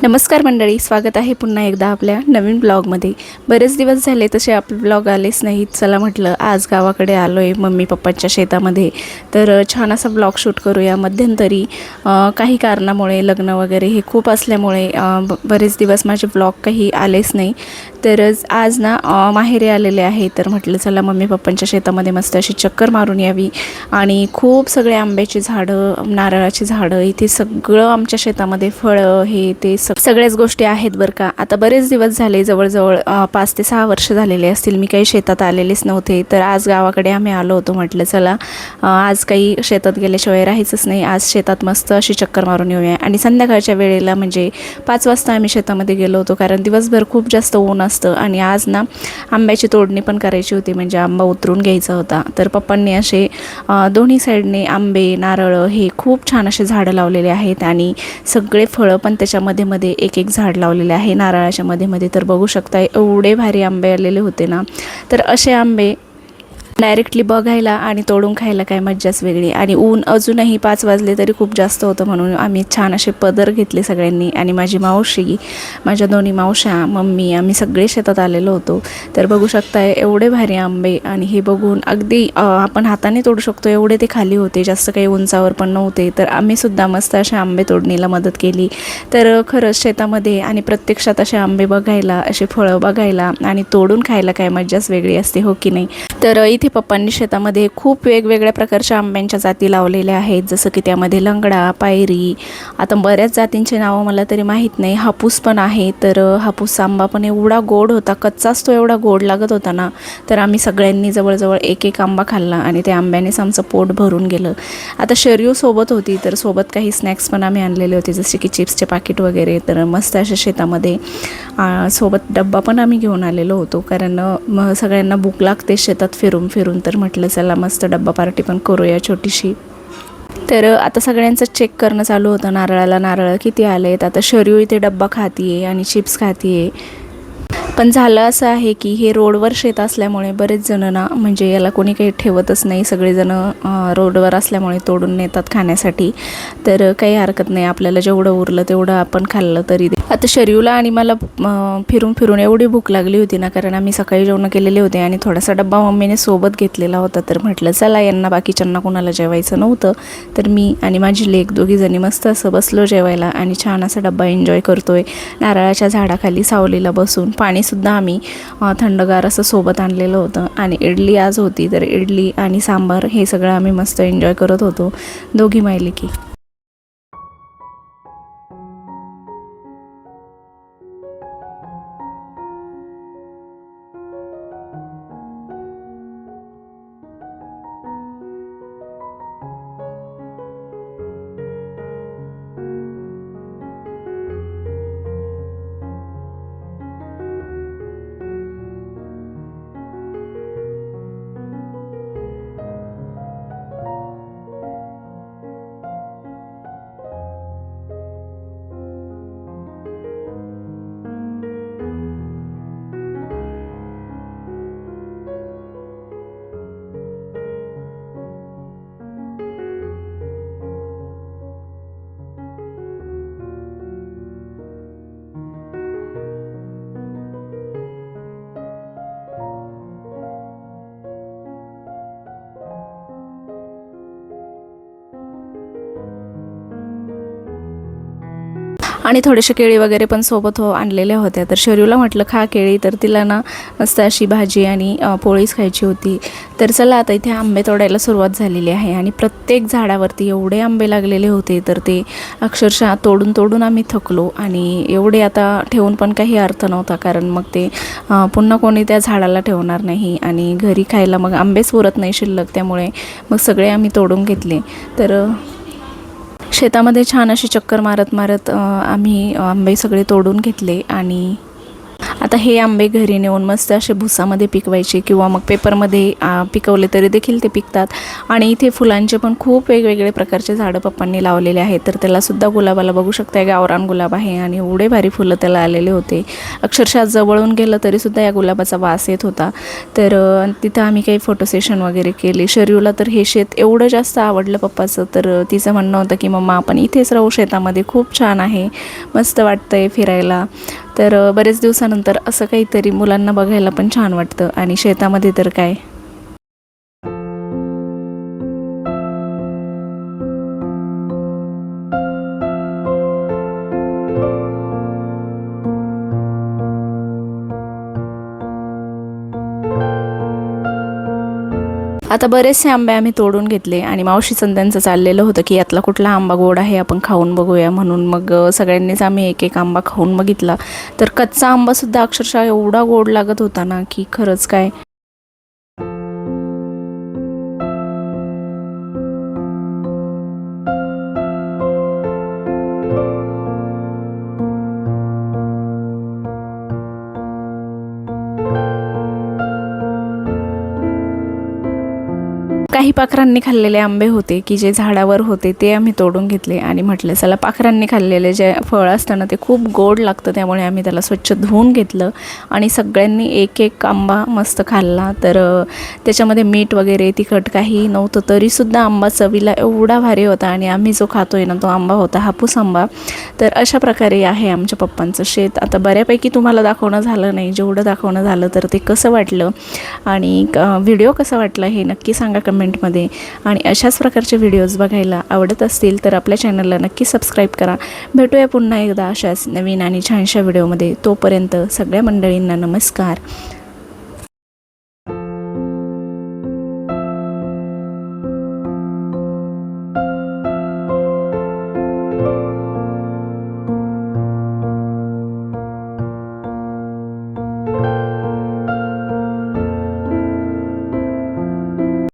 नमस्कार मंडळी, स्वागत आहे पुन्हा एकदा आपल्या नवीन ब्लॉगमध्ये। बरेच दिवस झाले तसे आपले ब्लॉग आलेच नाहीत। चला म्हटलं आज गावाकडे आलो आहे मम्मी पप्पांच्या शेतामध्ये, तर छान असा ब्लॉग शूट करूया। मध्यंतरी काही कारणामुळे लग्न वगैरे हे खूप असल्यामुळे बरेच दिवस माझे ब्लॉग काही आलेच नाही। तर आज ना माहेरी आलेले आहे, तर म्हटलं चला मम्मी पप्पांच्या शेतामध्ये मस्त अशी चक्कर मारून यावी। आणि खूप सगळे आंब्याची झाडं, नारळाची झाडं, इथे सगळं आमच्या शेतामध्ये फळं हे ते सगळ्याच गोष्टी आहेत बरं का। आता बरेच दिवस झाले, जवळजवळ 5 ते 6 वर्ष झालेले असतील मी काही शेतात आलेलेच नव्हते। तर आज गावाकडे आम्ही आलो होतो, म्हटलं चला आज काही शेतात गेल्याशिवाय राहायचंच नाही, आज शेतात मस्त अशी चक्कर मारून येऊया। आणि संध्याकाळच्या वेळेला म्हणजे 5 वाजता आम्ही शेतामध्ये गेलो होतो, कारण दिवसभर खूप जास्त ऊन असतं आणि आज ना आंब्याची तोडणी पण करायची होती, म्हणजे आंबा उतरून घ्यायचा होता। तर पप्पांनी असे दोन्ही साईडने आंबे, नारळ हे खूप छान असे झाडं लावलेले आहेत आणि सगळे फळं पण त्याच्यामध्ये मध्ये एक एक झाड लावलेले आहे नारळाच्या मध्ये। तर बघू शकता एवढे भारी आंबे आलेले होते ना, तर असे आंबे डायरेक्टली बघायला आणि तोडून खायला काय मज्जाच वेगळी। आणि ऊन अजूनही 5 वाजले तरी खूप जास्त होतं, म्हणून आम्ही छान असे पदर घेतले सगळ्यांनी आणि माझी मावशी, माझ्या दोन्ही मावशा, मम्मी, आम्ही सगळे शेतात आलेलो होतो। तर बघू शकता एवढे भारी आंबे, आणि हे बघून अगदी आपण हाताने तोडू शकतो एवढे ते खाली होते, जास्त काही उंचावर पण नव्हते। तर आम्ही सुद्धा मस्त असे आंबे तोडणीला मदत केली। तर खरंच शेतामध्ये आणि प्रत्यक्षात असे आंबे बघायला, असे फळं बघायला आणि तोडून खायला काय मज्जाच वेगळी असते, हो की नाही। तर इथे पप्पांनी शेतामध्ये खूप वेगवेगळ्या प्रकारच्या आंब्यांच्या जाती लावलेल्या आहेत, जसं की त्यामध्ये लंगडा, पायरी, आता बऱ्याच जातींचे नावं मला तरी माहीत नाही। हापूस पण आहे, तर हापूस आंबा पण एवढा गोड होता, कच्चाच तो एवढा गोड लागत होता ना। तर आम्ही सगळ्यांनी जवळजवळ एक एक आंबा खाल्ला आणि त्या आंब्यानेच आमचं पोट भरून गेलं। आता शर्यू सोबत होती, तर सोबत काही स्नॅक्स पण आम्ही आणलेले होते, जसे की चिप्सचे पाकिट वगैरे। तर मस्त अशा शेतामध्ये सोबत डब्बा पण आम्ही घेऊन आलेलो होतो, कारण सगळ्यांना भूक लागते शेतात फिरून फिरून। तर म्हटलं चला मस्त डब्बा पार्टी पण करूया छोटीशी। तर आता सगळ्यांचं चेक करणं चालू होतं, नारळाला नारळ किती आलेत। आता शर्यू इथे डब्बा खातीये आणि चिप्स खातीये। पण झालं असं आहे की हे रोडवर शेत असल्यामुळे बरेच जण ना, म्हणजे याला कोणी काही ठेवतच नाही, सगळेजण रोडवर असल्यामुळे तोडून नेतात खाण्यासाठी। तर काही हरकत नाही, आपल्याला जेवढं उरलं तेवढं आपण खाल्लं तरी। आता शर्यूला आणि मला फिरून फिरून एवढी भूक लागली होती ना, कारण आम्ही सकाळी जेवण केलेले होते आणि थोडासा डब्बा मम्मीने सोबत घेतलेला होता। तर म्हटलं चला यांना बाकीच्यांना कोणाला जेवायचं नव्हतं, तर मी आणि माझी लेक दोघीजणी मस्त असं बसलो जेवायला आणि छान असा डब्बा एन्जॉय करतोय नारळाच्या झाडाखाली सावलीला बसून। पाणीसुद्धा आम्ही थंडगार असं सोबत आणलेलं होतं आणि इडली आज होती, तर इडली आणि सांबार हे सगळं आम्ही मस्त एन्जॉय करत होतो दोघी मायलेकी। आणि थोडेसे केळी वगैरे पण सोबत आणलेल्या होत्या। तर शर्यूला म्हटलं खा केळी, तर तिला ना मस्त अशी भाजी आणि पोळीच खायची होती। तर चला आता इथे आंबे तोडायला सुरुवात झालेली आहे आणि प्रत्येक झाडावरती एवढे आंबे लागलेले होते, तर ते अक्षरशः तोडून तोडून आम्ही थकलो। आणि एवढे आता ठेवून पण काही अर्थ नव्हता, कारण मग ते पुन्हा कोणी त्या झाडाला ठेवणार नाही आणि घरी खायला मग आंबेच उरत नाही शिल्लक, त्यामुळे मग सगळे आम्ही तोडून घेतले। तर शेतामध्ये छान अशी चक्कर मारत मारत आम्ही आंबे सगळे तोडून घेतले। आणि आता हे आंबे घरी नेऊन मस्त असे भुसामध्ये पिकवायचे किंवा मग पेपरमध्ये पिकवले तरी देखील ते पिकतात. आणि इथे फुलांचे पण खूप वेगवेगळे प्रकारचे झाडं पप्पांनी लावलेले आहेत. तर त्यालासुद्धा गुलाबाला बघू शकता, गावरान गुलाब आहे आणि एवढे भारी फुलं त्याला आलेले होते. अक्षरशः जवळून गेलं तरीसुद्धा या गुलाबाचा वास येत होता. तर तिथं आम्ही काही फोटो सेशन वगैरे केले. शर्यूला तर हे शेत एवढं जास्त आवडलं पप्पाचं, तर तिचं म्हणणं होतं की मम्मा आपण इथेच राहू, शेतामध्ये खूप छान आहे, मस्त वाटतंय फिरायला. तर बरेच दिवसानंतर असं काहीतरी मुलांना बघायला पण छान वाटतं आणि शेतामध्ये तर काय. आता बरेचसे आंबे आम्ही तोडून घेतले आणि मावशी त्यांचं चाललेलं होतं की यातला कुठला आंबा गोड आहे आपण खाऊन बघूया म्हणून. मग सगळ्यांनीच आम्ही एक एक आंबा खाऊन बघितला. तर कच्चा आंबासुद्धा अक्षरशः एवढा गोड लागत होता ना की खरंच काय. काही पाखरांनी खाल्लेले आंबे होते की जे झाडावर होते, ते आम्ही तोडून घेतले आणि म्हटलं चला पाखरांनी खाल्लेले जे फळ असतं ना ते खूप गोड लागतं, त्यामुळे आम्ही त्याला स्वच्छ धुवून घेतलं आणि सगळ्यांनी एक एक आंबा मस्त खाल्ला. तर त्याच्यामध्ये मीठ वगैरे तिखट काही नव्हतं, तरीसुद्धा आंबा चवीला एवढा भारी होता. आणि आम्ही जो खातोय ना तो आंबा होता हापूस आंबा. तर अशा प्रकारे आहे आमच्या पप्पांचं शेत. आता बऱ्यापैकी तुम्हाला दाखवणं झालं नाही, जेवढं दाखवणं झालं तर ते कसं वाटलं आणि व्हिडिओ कसा वाटला हे नक्की सांगा कमेंटमध्ये. आणि अशाच प्रकारचे व्हिडिओज बघायला आवडत असतील तर आपल्या चॅनलला नक्की सबस्क्राईब करा. भेटूया पुन्हा एकदा अशाच नवीन आणि छानशा व्हिडिओमध्ये. तोपर्यंत सगळ्या मंडळींना नमस्कार.